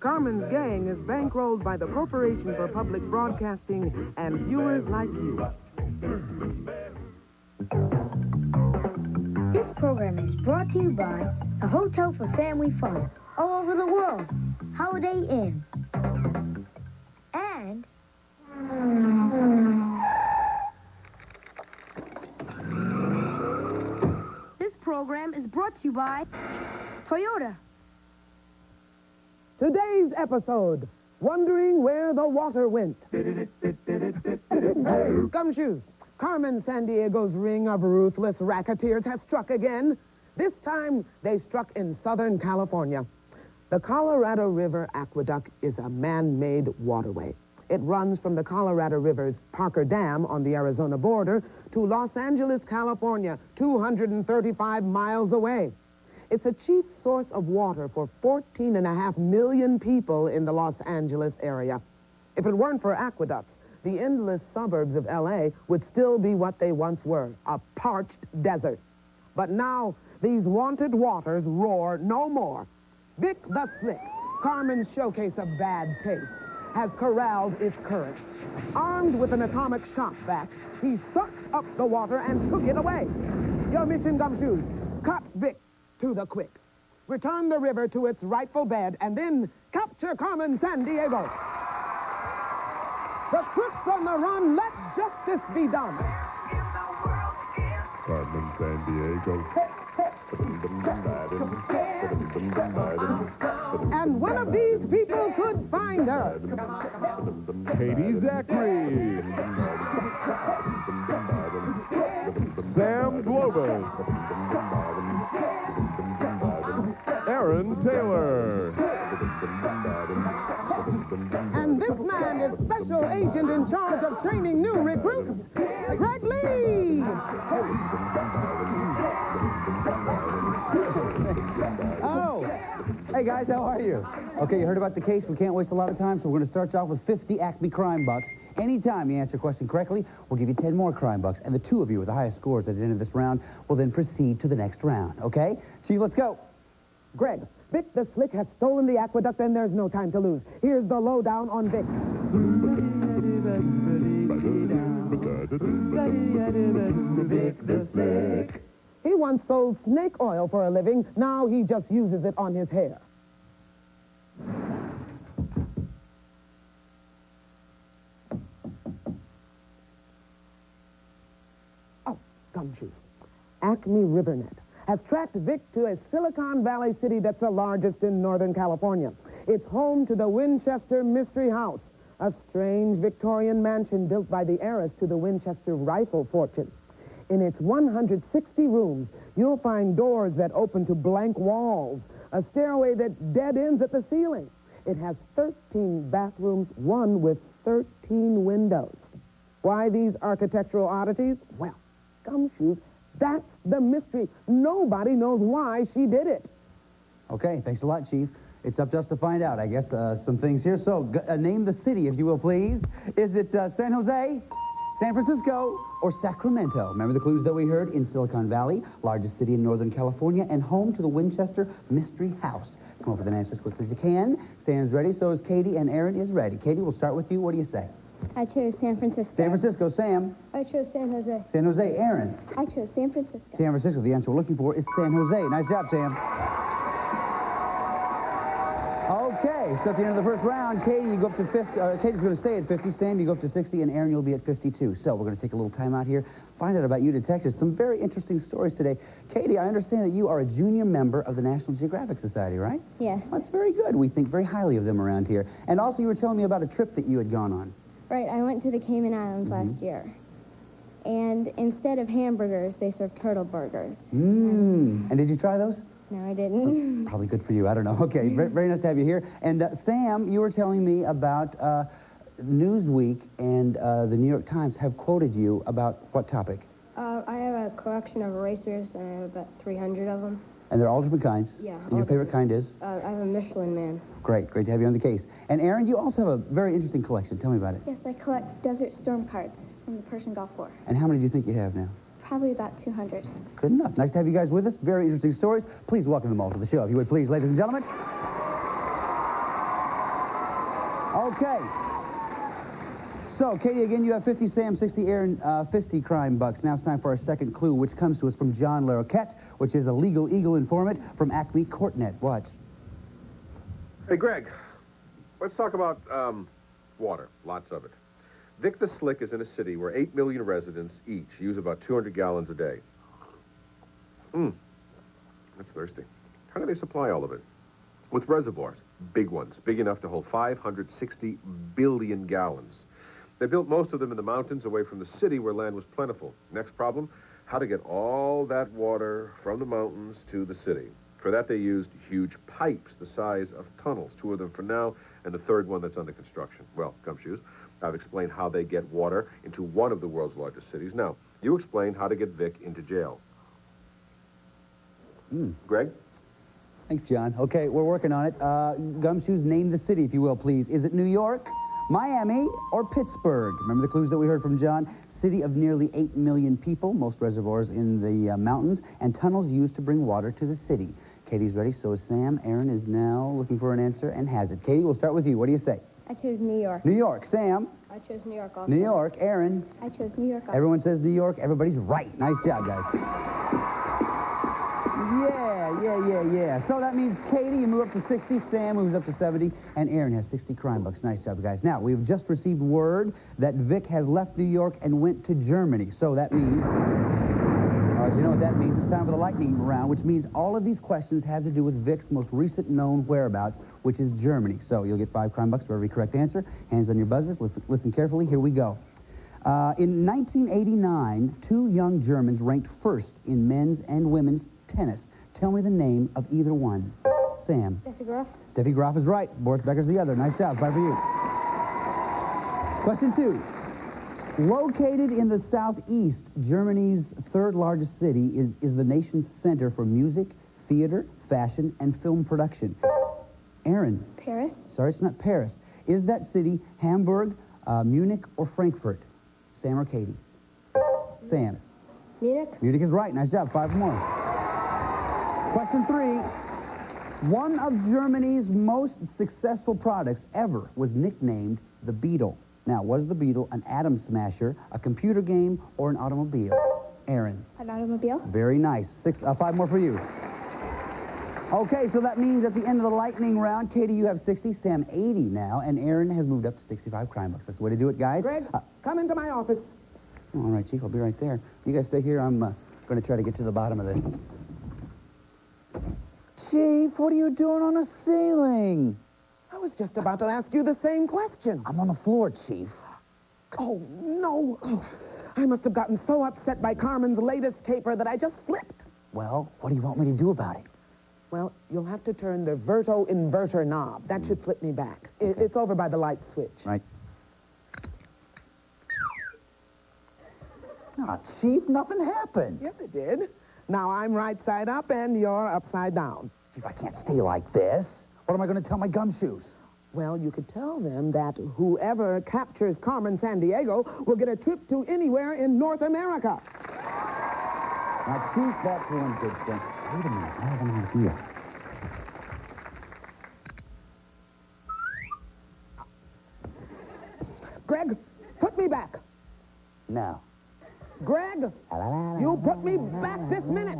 Carmen's gang is bankrolled by the Corporation for Public Broadcasting and viewers like you. This program is brought to you by a hotel for family fun all over the world, Holiday Inn. And this program is brought to you by Toyota. Today's episode, wondering where the water went. Gumshoes, Carmen Sandiego's ring of ruthless racketeers has struck again. This time, they struck in Southern California. The Colorado River Aqueduct is a man-made waterway. It runs from the Colorado River's Parker Dam on the Arizona border to Los Angeles, California, 235 miles away. It's a chief source of water for 14.5 million people in the Los Angeles area. If it weren't for aqueducts, the endless suburbs of L.A. would still be what they once were, a parched desert. But now, these wanted waters roar no more. Vic the Slick, Carmen's showcase of bad taste, has corralled its currents. Armed with an atomic shock vac, he sucked up the water and took it away. Your mission, Gumshoes, cut Vic to the quick. Return the river to its rightful bed, and then capture Carmen Sandiego. The crooks on the run, let justice be done. Carmen Sandiego. And one of these people could find her. Katie Zachary. Sam Globus. Aaron Taylor. And this man is special agent in charge of training new recruits, Greg Lee. Oh, hey guys, how are you? Okay, you heard about the case. We can't waste a lot of time, so we're going to start you off with 50 Acme crime bucks. Anytime you answer a question correctly, we'll give you 10 more crime bucks, and the two of you with the highest scores at the end of this round will then proceed to the next round, okay? Chief, let's go. Greg, Vic the Slick has stolen the aqueduct, and there's no time to lose. Here's the lowdown on Vic. Vic the Slick. He once sold snake oil for a living. Now he just uses it on his hair. Oh, gumshoes. Acme RiverNet has tracked Vic to a Silicon Valley city that's the largest in Northern California. It's home to the Winchester Mystery House, a strange Victorian mansion built by the heiress to the Winchester rifle fortune. In its 160 rooms, you'll find doors that open to blank walls, a stairway that dead ends at the ceiling. It has 13 bathrooms, one with 13 windows. Why these architectural oddities? Well, gumshoes, that's the mystery. Nobody knows why she did it. Okay, thanks a lot, Chief. It's up to us to find out, I guess, some things here. So, name the city, if you will, please. Is it San Jose, San Francisco, or Sacramento? Remember the clues that we heard? In Silicon Valley, largest city in Northern California, and home to the Winchester Mystery House. Come up with an answer as quickly as you can. Sam's ready, so is Katie, and Aaron is ready. Katie, we'll start with you. What do you say? I chose San Francisco. San Francisco. Sam? I chose San Jose. San Jose. Aaron? I chose San Francisco. San Francisco. The answer we're looking for is San Jose. Nice job, Sam. Okay, so at the end of the first round, Katie, you go up to 50. Katie's going to stay at 50. Sam, you go up to 60, and Aaron, you'll be at 52. So we're going to take a little time out here, find out about you detectives. Some very interesting stories today. Katie, I understand that you are a junior member of the National Geographic Society, right? Yes. That's very good. We think very highly of them around here. And also, you were telling me about a trip that you had gone on. Right, I went to the Cayman Islands last year. And instead of hamburgers, they served turtle burgers. And did you try those? No, I didn't. Probably good for you. I don't know. Okay, very nice to have you here. And Sam, you were telling me about Newsweek and the New York Times have quoted you about what topic? I have a collection of erasers, and I have about 300 of them. And they're all different kinds? Yeah. And your favorite kind is? I have a Michelin Man. Great to have you on the case. And Aaron, you also have a very interesting collection. Tell me about it. Yes, I collect Desert Storm cards from the Persian Gulf War. And how many do you think you have now? Probably about 200. Good enough. Nice to have you guys with us. Very interesting stories. Please welcome them all to the show, if you would please, ladies and gentlemen. Okay. So, Katie, again, you have 50, Sam 60, Aaron 50 crime bucks. Now it's time for our second clue, which comes to us from John Larroquette, which is a legal eagle informant from Acme CourtNet. Watch. Hey, Greg, let's talk about water, lots of it. Vic the Slick is in a city where 8 million residents each use about 200 gallons a day. That's thirsty. How do they supply all of it? With reservoirs, big ones, big enough to hold 560 billion gallons. They built most of them in the mountains away from the city where land was plentiful. Next problem, how to get all that water from the mountains to the city. For that, they used huge pipes the size of tunnels, 2 of them for now, and the third one that's under construction. Well, gumshoes, I've explained how they get water into one of the world's largest cities. Now, you explain how to get Vic into jail. Greg? Thanks, John. Okay, we're working on it. Gumshoes, name the city, if you will, please. Is it New York, Miami, or Pittsburgh? Remember the clues that we heard from John? City of nearly 8 million people, most reservoirs in the mountains, and tunnels used to bring water to the city. Katie's ready, so is Sam. Aaron is now looking for an answer and has it. Katie, we'll start with you. What do you say? I chose New York. New York. Sam? I chose New York also. New York. Aaron? I chose New York also. Everyone says New York. Everybody's right. Nice job, guys. Yeah. So that means Katie, you move up to 60, Sam moves up to 70, and Aaron has 60 crime bucks. Nice job, guys. Now, we've just received word that Vic has left New York and went to Germany. So that means, all right, you know what that means? It's time for the lightning round, which means all of these questions have to do with Vic's most recent known whereabouts, which is Germany. So you'll get 5 crime bucks for every correct answer. Hands on your buzzers. Listen carefully. Here we go. In 1989, 2 young Germans ranked first in men's and women's tennis. Tell me the name of either one. Sam. Steffi Graf. Steffi Graf is right. Boris Becker's the other. Nice job. 5 for you. Question 2. Located in the southeast, Germany's 3rd largest city is the nation's center for music, theater, fashion, and film production. Aaron. Paris. Sorry, it's not Paris. Is that city Hamburg, Munich, or Frankfurt? Sam or Katie? Sam. Munich. Munich is right. Nice job. 5 more. Question 3. One of Germany's most successful products ever was nicknamed the Beetle. Now, was the Beetle an atom smasher, a computer game, or an automobile? Aaron. An automobile. Very nice. 5 more for you. Okay, so that means at the end of the lightning round, Katie, you have 60, Sam 80 now, and Aaron has moved up to 65 crime bucks. That's the way to do it, guys. Greg, come into my office. All right, Chief, I'll be right there. You guys stay here. I'm going to try to get to the bottom of this. Chief, what are you doing on the ceiling? I was just about to ask you the same question. I'm on the floor, Chief. Oh, no. Oh, I must have gotten so upset by Carmen's latest caper that I just flipped. Well, what do you want me to do about it? Well, you'll have to turn the verto-inverter knob. That should flip me back. It's over by the light switch. Right. Ah, Chief, nothing happened. Yes, it did. Now I'm right side up and you're upside down. Chief, I can't stay like this. What am I going to tell my gumshoes? Well, you could tell them that whoever captures Carmen Sandiego will get a trip to anywhere in North America. Now, Chief, that's one good thing. Wait a minute, I have an idea. Greg, put me back. Now. Greg, you put me back this minute.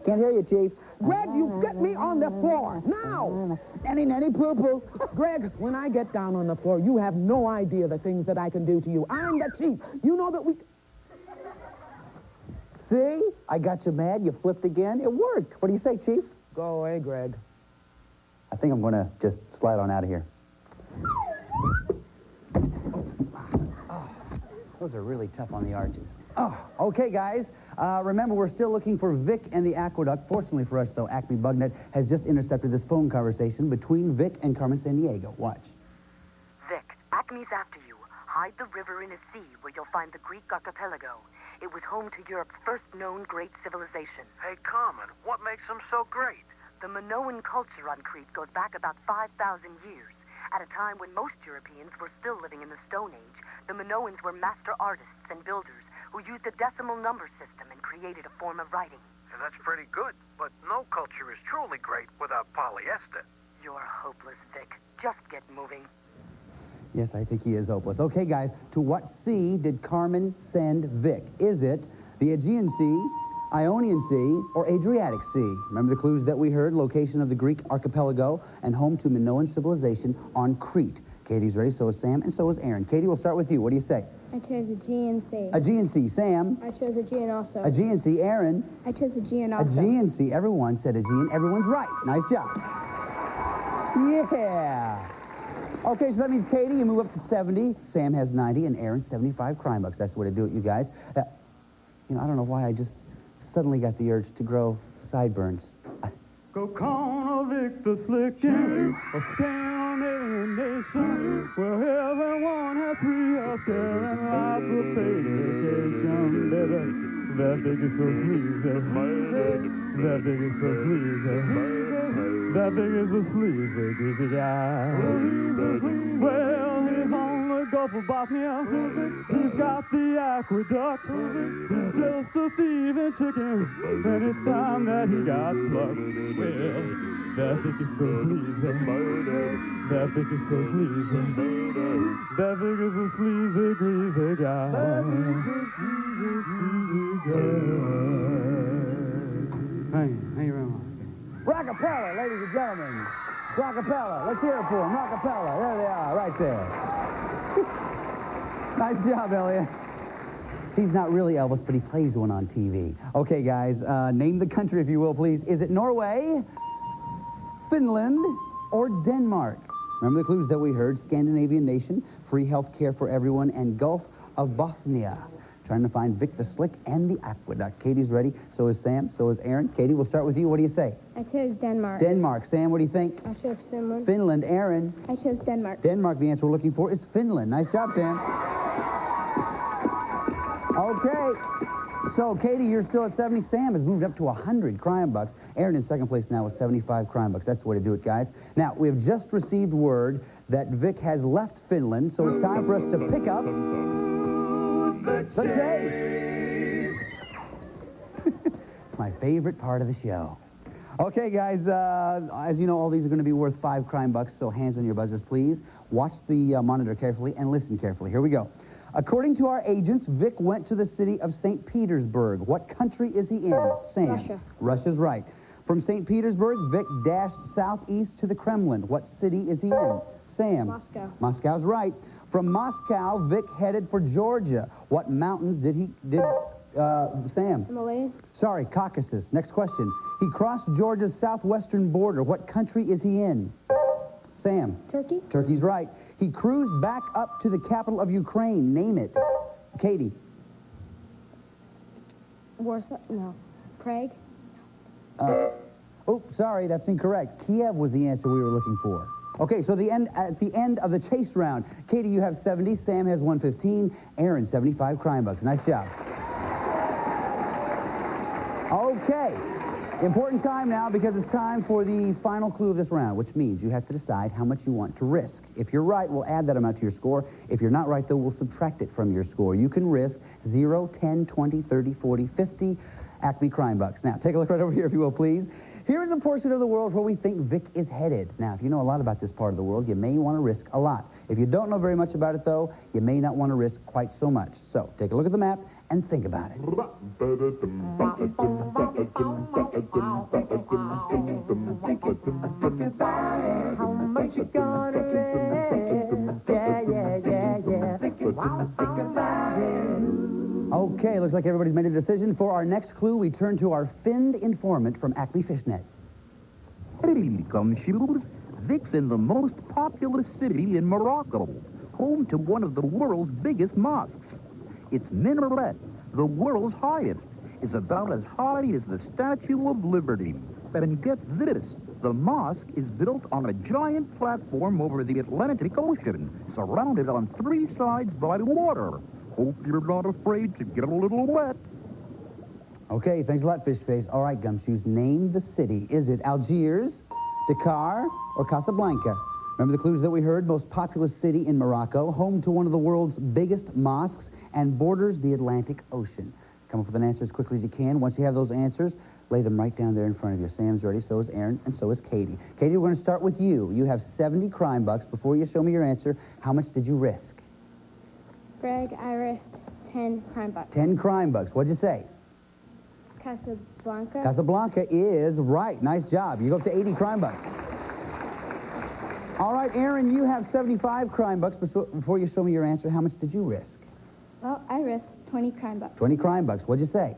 Can't hear you, Chief. Greg, you get me on the floor, now. Nanny, poo-poo. Greg, when I get down on the floor, you have no idea the things that I can do to you. I'm the chief. You know that we... See? I got you mad. You flipped again. It worked. What do you say, Chief? Go away, Greg. I think I'm going to just slide on out of here. Those are really tough on the arches. Oh, okay, guys. Remember, we're still looking for Vic and the Aqueduct. Fortunately for us, though, Acme Bugnet has just intercepted this phone conversation between Vic and Carmen Sandiego. Watch. Vic, Acme's after you. Hide the river in a sea where you'll find the Greek archipelago. It was home to Europe's first known great civilization. Hey, Carmen, what makes them so great? The Minoan culture on Crete goes back about 5,000 years. At a time when most Europeans were still living in the Stone Age, the Minoans were master artists and builders who used a decimal number system and created a form of writing. And that's pretty good, but no culture is truly great without polyester. You're hopeless, Vic. Just get moving. Yes, I think he is hopeless. Okay, guys, to what sea did Carmen send Vic? Is it the Aegean Sea, Ionian Sea, or Adriatic Sea? Remember the clues that we heard? Location of the Greek archipelago and home to Minoan civilization on Crete. Katie's ready, so is Sam, and so is Aaron. Katie, we'll start with you. What do you say? I chose Aegean Sea. Aegean Sea. Sam? I chose Aegean also. Aegean Sea. Aaron? I chose Aegean also. Aegean Sea. Everyone said Aegean. Everyone's right. Nice job. Yeah. Okay, so that means Katie, you move up to 70. Sam has 90, and Aaron 75 crime bucks. That's the way to do it, you guys. You know, I don't know why I just suddenly got the urge to grow sideburns. Go convict the slicking, a scam in the nation, where everyone has free healthcare and lots of paid vacation, baby. That big is so sleazy, that big is so sleazy, that big is a sleazy, greasy guy. Well, he's on the Gulf of Bothnia, he's got the aqueduct, he's just a thieving chicken, and it's time that he got plucked. Well, that big is so sleazy, that big is so sleazy, that big is a sleazy, greasy guy. Hey very much. Rockapella, ladies and gentlemen. Rockapella. Let's hear it for him. Rockapella. There they are, right there. Nice job, Elliot. He's not really Elvis, but he plays one on TV. Okay, guys, name the country, if you will, please. Is it Norway, Finland, or Denmark? Remember the clues that we heard? Scandinavian nation, free health care for everyone, and Gulf of Bothnia. Trying to find Vic the Slick and the Aqueduct. Katie's ready. So is Sam. So is Aaron. Katie, we'll start with you. What do you say? I chose Denmark. Denmark. Sam, what do you think? I chose Finland. Finland. Aaron. I chose Denmark. Denmark. The answer we're looking for is Finland. Nice job, Sam. Okay. So, Katie, you're still at 70. Sam has moved up to 100 crime bucks. Aaron in second place now with 75 crime bucks. That's the way to do it, guys. Now, we have just received word that Vic has left Finland, so it's time for us to pick up the chase. It's my favorite part of the show. Okay, guys, as you know, all these are going to be worth 5 crime bucks, so hands on your buzzers, please. Watch the monitor carefully and listen carefully. Here we go. According to our agents, Vic went to the city of St. Petersburg. What country is he in? Sam. Russia. Russia's right. From St. Petersburg, Vic dashed southeast to the Kremlin. What city is he in? Sam. Moscow. Moscow's right. From Moscow, Vic headed for Georgia. What mountains did Sam? Himalayan. Sorry, Caucasus. Next question. He crossed Georgia's southwestern border. What country is he in? Sam. Turkey. Turkey's right. He cruised back up to the capital of Ukraine. Name it. Katie. Warsaw? No. Prague? Oh, sorry, that's incorrect. Kiev was the answer we were looking for. Okay, so at the end of the chase round, Katie, you have 70, Sam has 115, Aaron 75 crime bucks. Nice job. Okay, important time now because it's time for the final clue of this round, which means you have to decide how much you want to risk. If you're right, we'll add that amount to your score. If you're not right, though, we'll subtract it from your score. You can risk 0, 10, 20, 30, 40, 50 Acme crime bucks. Now, take a look right over here, if you will, please. Here is a portion of the world where we think Vic is headed. Now, if you know a lot about this part of the world, you may want to risk a lot. If you don't know very much about it, though, you may not want to risk quite so much. So, take a look at the map and think about it. How much you gonna risk? Yeah. Think about it. Okay, looks like everybody's made a decision. For our next clue, we turn to our finned informant from Acme Fishnet. Hey, gumshoes. Vic's in the most populous city in Morocco, home to one of the world's biggest mosques. Its minaret, the world's highest, is about as high as the Statue of Liberty. And get this, the mosque is built on a giant platform over the Atlantic Ocean, surrounded on 3 sides by water. Hope you're not afraid to get a little wet. Okay, thanks a lot, Fish Face. All right, Gumshoes, name the city. Is it Algiers, Dakar, or Casablanca? Remember the clues that we heard? Most populous city in Morocco, home to one of the world's biggest mosques, and borders the Atlantic Ocean. Come up with an answer as quickly as you can. Once you have those answers, lay them right down there in front of you. Sam's ready, so is Aaron, and so is Katie. Katie, we're going to start with you. You have 70 crime bucks. Before you show me your answer, how much did you risk? Greg, I risked 10 crime bucks. 10 crime bucks. What'd you say? Casablanca. Casablanca is right. Nice job. You go up to 80 crime bucks. All right, Aaron, you have 75 crime bucks. Before you show me your answer, how much did you risk? Well, I risked 20 crime bucks. 20 crime bucks. What'd you say?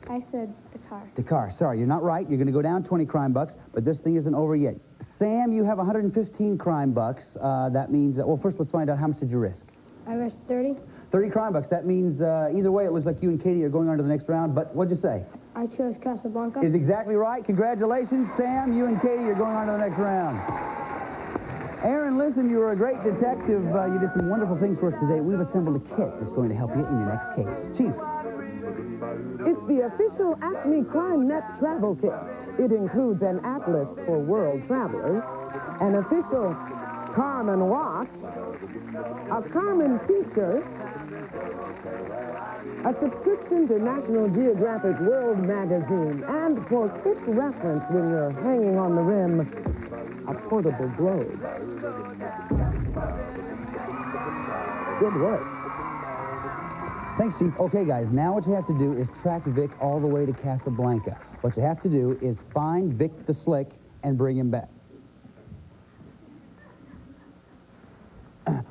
I said the car. The car. Sorry, you're not right. You're going to go down 20 crime bucks, but this thing isn't over yet. Sam, you have 115 crime bucks. That means, well, first let's find out how much did you risk? I risked 30. 30 crime bucks. That means either way, it looks like you and Katie are going on to the next round, but what'd you say? I chose Casablanca. Is exactly right. Congratulations, Sam. You and Katie are going on to the next round. Aaron, listen, you were a great detective. You did some wonderful things for us today. We've assembled a kit that's going to help you in your next case. Chief. It's the official Acme Crime Net travel kit. It includes an atlas for world travelers, an official Carmen watch, a Carmen t-shirt, a subscription to National Geographic World magazine, and for quick reference when you're hanging on the rim, a portable globe. Good work. Thanks, Chief. Okay, guys, now what you have to do is track Vic all the way to Casablanca. What you have to do is find Vic the Slick and bring him back.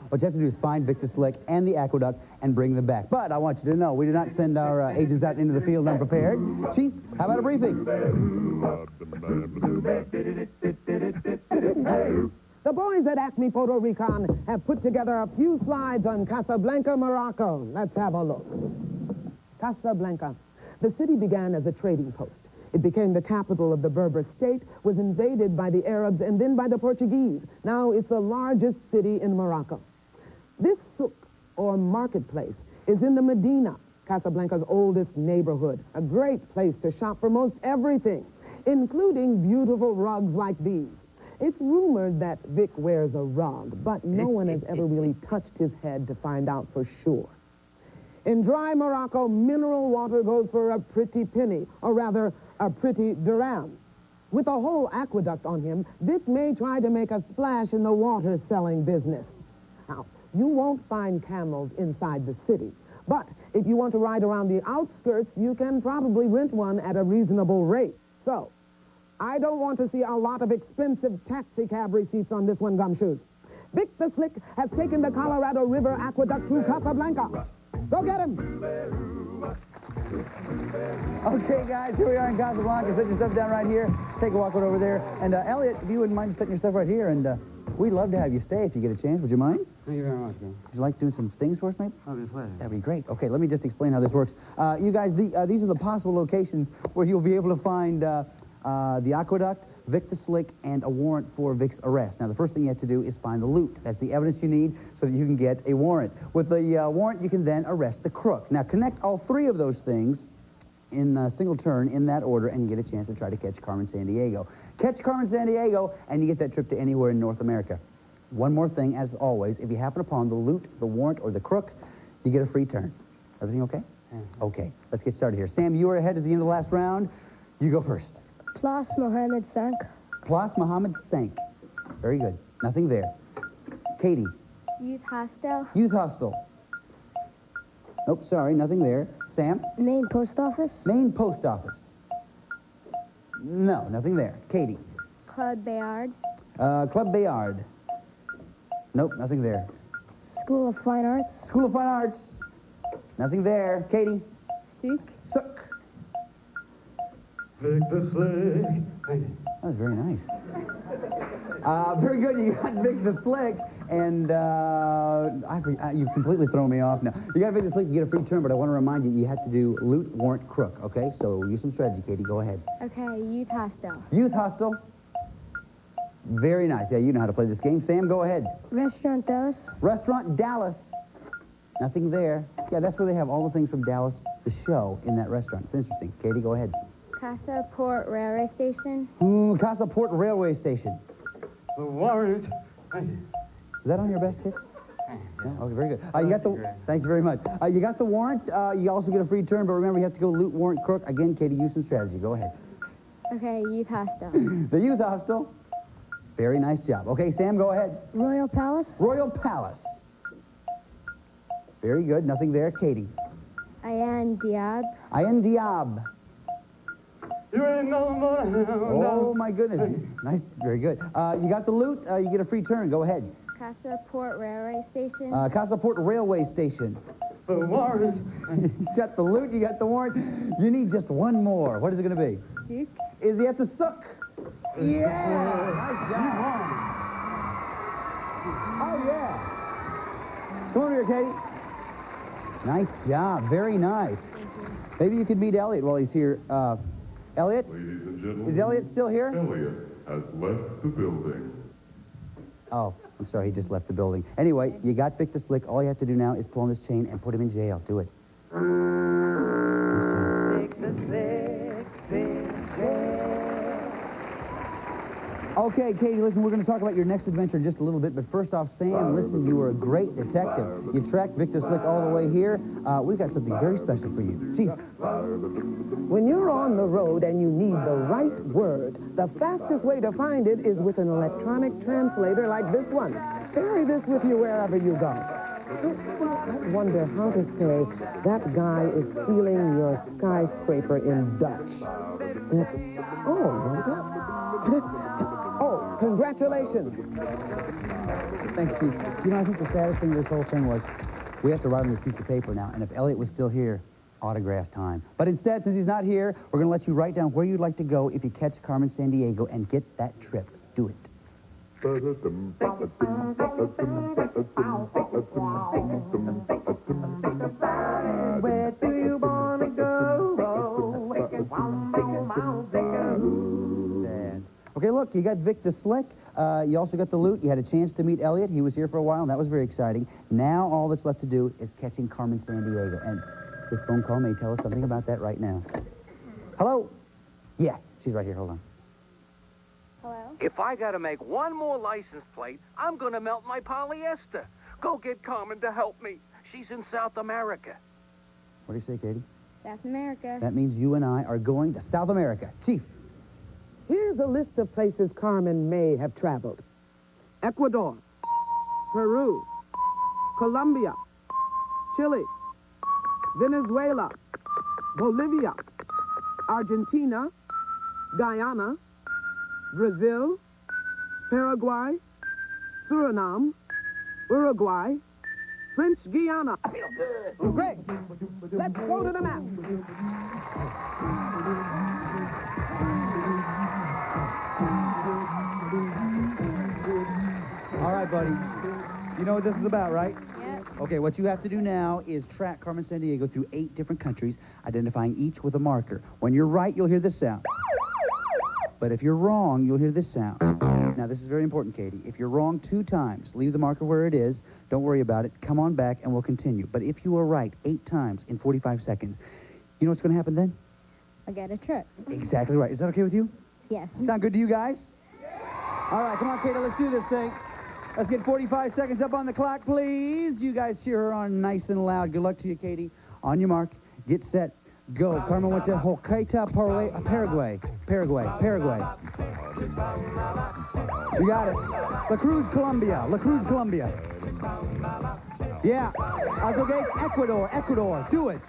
What you have to do is find Vic the Slick and the Aqueduct and bring them back. But I want you to know, we did not send our agents out into the field unprepared. Chief, how about a briefing? The boys at Acme Photo Recon have put together a few slides on Casablanca, Morocco. Let's have a look. Casablanca. The city began as a trading post. It became the capital of the Berber state, was invaded by the Arabs and then by the Portuguese. Now it's the largest city in Morocco. This souk, or marketplace, is in the Medina, Casablanca's oldest neighborhood. A great place to shop for most everything, including beautiful rugs like these. It's rumored that Vic wears a rug, but no one has ever really touched his head to find out for sure. In dry Morocco, mineral water goes for a pretty penny, or rather, a pretty dirham. With a whole aqueduct on him, Vic may try to make a splash in the water-selling business. Now, you won't find camels inside the city, but if you want to ride around the outskirts, you can probably rent one at a reasonable rate. So, I don't want to see a lot of expensive taxi cab receipts on this one, Gumshoes. Vic the Slick has taken the Colorado River Aqueduct to Casablanca. Go get him! Okay, guys, here we are in Casablanca. Set your stuff down right here. Take a walk right over there. And, Elliot, if you wouldn't mind setting your stuff right here, and we'd love to have you stay if you get a chance. Would you mind? Thank you very much, man. Would you like doing some stings for us, maybe? That'll be a pleasure. That'd be great. Okay, let me just explain how this works. You guys, these are the possible locations where you'll be able to find the Aqueduct, Vic the Slick, and a warrant for Vic's arrest. Now, the first thing you have to do is find the loot. That's the evidence you need so that you can get a warrant. With the warrant, you can then arrest the crook. Now, connect all three of those things in a single turn in that order, and you get a chance to try to catch Carmen Sandiego. Catch Carmen Sandiego, and you get that trip to anywhere in North America. One more thing, as always, if you happen upon the loot, the warrant, or the crook, you get a free turn. Everything okay? Yeah. Okay, let's get started here. Sam, you are ahead at the end of the last round. You go first. Place Mohammed sank. Place Mohammed sank. Very good. Nothing there. Katie. Youth hostel. Youth hostel. Nope, sorry, nothing there. Sam? Main post office. Main post office. No, nothing there. Katie. Club Bayard. Club Bayard. Nope, nothing there. School of Fine Arts. School of Fine Arts. Nothing there. Katie. Souk. Souk. Vic the Slick. That was very nice. Very good. You got Vic the Slick, and you've completely thrown me off now. You got Vic the Slick, you get a free turn, but I want to remind you, you have to do loot, warrant, crook, okay? So use some strategy, Katie. Go ahead. Okay, youth hostel. Youth hostel. Very nice. Yeah, you know how to play this game. Sam, go ahead. Restaurant Dallas. Restaurant Dallas. Nothing there. Yeah, that's where they have all the things from Dallas, the show, in that restaurant. It's interesting. Katie, go ahead. Casa Port Railway Station. Casa Port Railway Station. The warrant. Is that on your best hits? Yeah, okay, very good. You got the. Thank you very much. You got the warrant. You also get a free turn, but remember you have to go loot warrant crook. Again, Katie, use some strategy. Go ahead. Okay, youth hostel. The youth hostel. Very nice job. Okay, Sam, go ahead. Royal Palace. Royal Palace. Very good. Nothing there. Katie. Ayan Diab. Ayan Diab. You ain't nothing but a hound Oh, dog. my goodness. Nice. Very good. You got the loot. You get a free turn. Go ahead. Casa Port Railway Station. Casa Port Railway Station. The warrant. You got the loot. You got the warrant. You need just one more. What is it going to be? Souk. Is he at the sook? Yeah! Nice job. Oh, yeah. Come over here, Katie. Nice job. Very nice. Thank you. Maybe you could meet Elliot while he's here. Elliot? Ladies and gentlemen. Is Elliot still here? Elliot has left the building. Oh, I'm sorry. He just left the building. Anyway, you got Vic the Slick. All you have to do now is pull on this chain and put him in jail. Do it. Okay, Katie, listen, we're going to talk about your next adventure in just a little bit, but first off, Sam, listen, you were a great detective. You tracked Victor Slick all the way here. We've got something very special for you. Chief. When you're on the road and you need the right word, the fastest way to find it is with an electronic translator like this one. Carry this with you wherever you go. I wonder how to say, that guy is stealing your skyscraper in Dutch. That's, oh, congratulations. Thanks, Chief. You know, I think the saddest thing of this whole thing was we have to write on this piece of paper now, and if Elliot was still here, autograph time. But instead, since he's not here, we're going to let you write down where you'd like to go if you catch Carmen Sandiego and get that trip. Do it. Where do you want to go? Okay, look, you got Vic the Slick. You also got the loot. You had a chance to meet Elliot. He was here for a while, and that was very exciting. Now all that's left to do is catching Carmen Sandiego. And this phone call may tell us something about that right now. Hello? Yeah, she's right here. Hold on. Hello? If I gotta make one more license plate, I'm gonna melt my polyester. Go get Carmen to help me. She's in South America. What do you say, Katie? South America. That means you and I are going to South America. Chief. Here's a list of places Carmen may have traveled. Ecuador, Peru, Colombia, Chile, Venezuela, Bolivia, Argentina, Guyana, Brazil, Paraguay, Suriname, Uruguay, French Guiana. I feel good. Great. Let's go to the map. All right, buddy. You know what this is about, right? Yep. Okay, what you have to do now is track Carmen Sandiego through 8 different countries, identifying each with a marker. When you're right, you'll hear this sound. But if you're wrong, you'll hear this sound. Now, this is very important, Katie. If you're wrong 2 times, leave the marker where it is. Don't worry about it. Come on back, and we'll continue. But if you are right 8 times in 45 seconds, you know what's going to happen then? I'll get a trip. Exactly right. Is that okay with you? Yes. Sound good to you guys? All right, come on, Katie, let's do this thing. Let's get 45 seconds up on the clock, please. You guys cheer her on nice and loud. Good luck to you, Katie. On your mark, get set, go. Carmen went to Hoqueta, Paraguay. You got it. La Cruz, Colombia. Yeah. Azogues, Ecuador. Do it.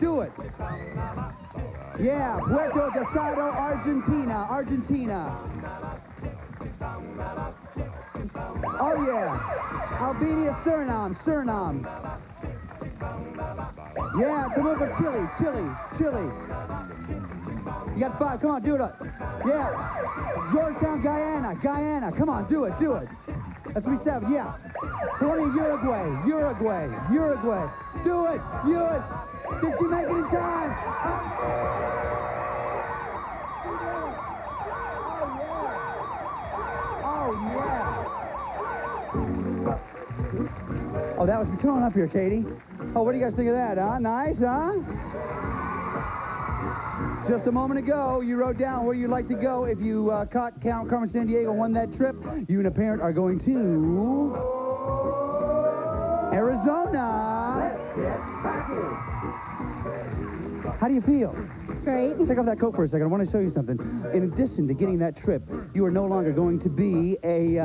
Yeah. Puerto Desado, Argentina. Oh, yeah. Albania, Suriname. Yeah, Temuco, Chile. You got 5. Come on, do it up. Yeah. Georgetown, Guyana. Come on, do it. That's me 7. Yeah. 20, Uruguay. Do it. Did she make it in time? Oh, that was come on up here, Katie. Oh, what do you guys think of that, huh? Nice, huh? Just a moment ago, you wrote down where you'd like to go. If you caught Carmen Sandiego, won that trip, you and a parent are going to Arizona. Let's get cracking. How do you feel? Great. Take off that coat for a second. I want to show you something. In addition to getting that trip, you are no longer going to be a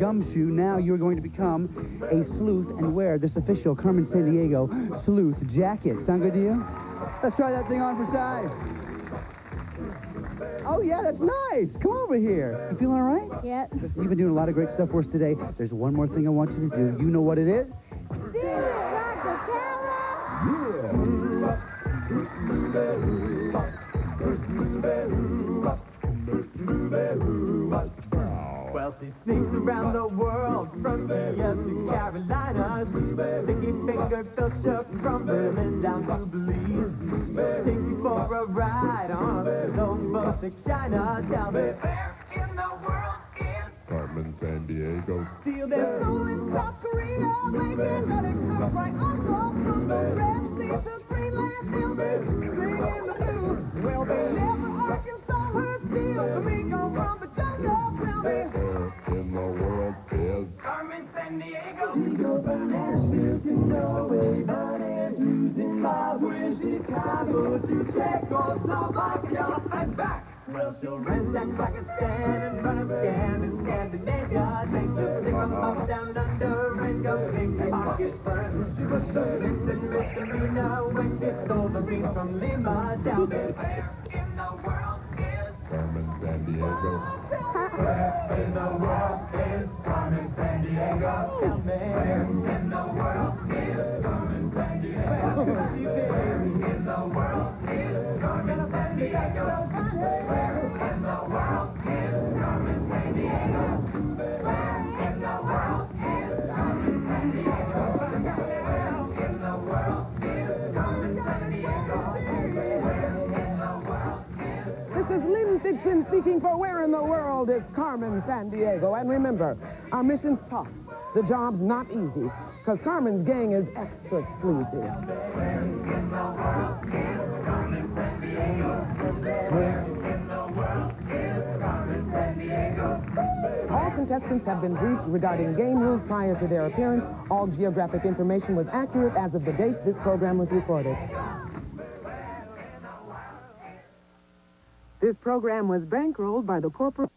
gumshoe. Now you are going to become a sleuth and wear this official Carmen Sandiego sleuth jacket. Sound good to you? Let's try that thing on for size. Oh, yeah, that's nice. Come over here. You feeling all right? Yep. Listen, you've been doing a lot of great stuff for us today. There's one more thing I want you to do. You know what it is? Well, she sneaks around the world from India to Carolina. She's a sticky-fingered filcher from Berlin down to Belize. She'll take you for a ride on a slow boat to China. Tell me, where in the world is Carmen Sandiego? steal their soul in South Korea? Maybe let it come right off from the Red Sea to Greenland. They'll be singing the blues. Well, they never Arkansas her steel. Flamingo from the jungle. Tell me, Where in the world is Carmen Sandiego? She goes from Nashville to Norway, Mount Andrews, Zimbabwe, Chicago to Czechoslovakia and back. Well, she'll ransack Pakistan and run a scan in Scandinavia. Then she'll stick 'em up down under and go pickpocket first. She was the fifth and misdemeanor when she stole the beans from Lima. Tell me, where in the world is Carmen Sandiego? where in the world is Carmen Sandiego? Tell me, where in the world is Carmen Sandiego? Where in the world is Carmen Sandiego? Where in the world is Carmen Sandiego? Where in the world is Carmen Sandiego? Where in the world is Carmen Sandiego? Where in the world is This is Lynn Dixon speaking for Where in the World is Carmen Sandiego. And remember, our mission's tough. The job's not easy, because Carmen's gang is extra sleazy. All contestants have been briefed regarding game rules prior to their appearance. All geographic information was accurate as of the date this program was recorded. This program was bankrolled by the corporate...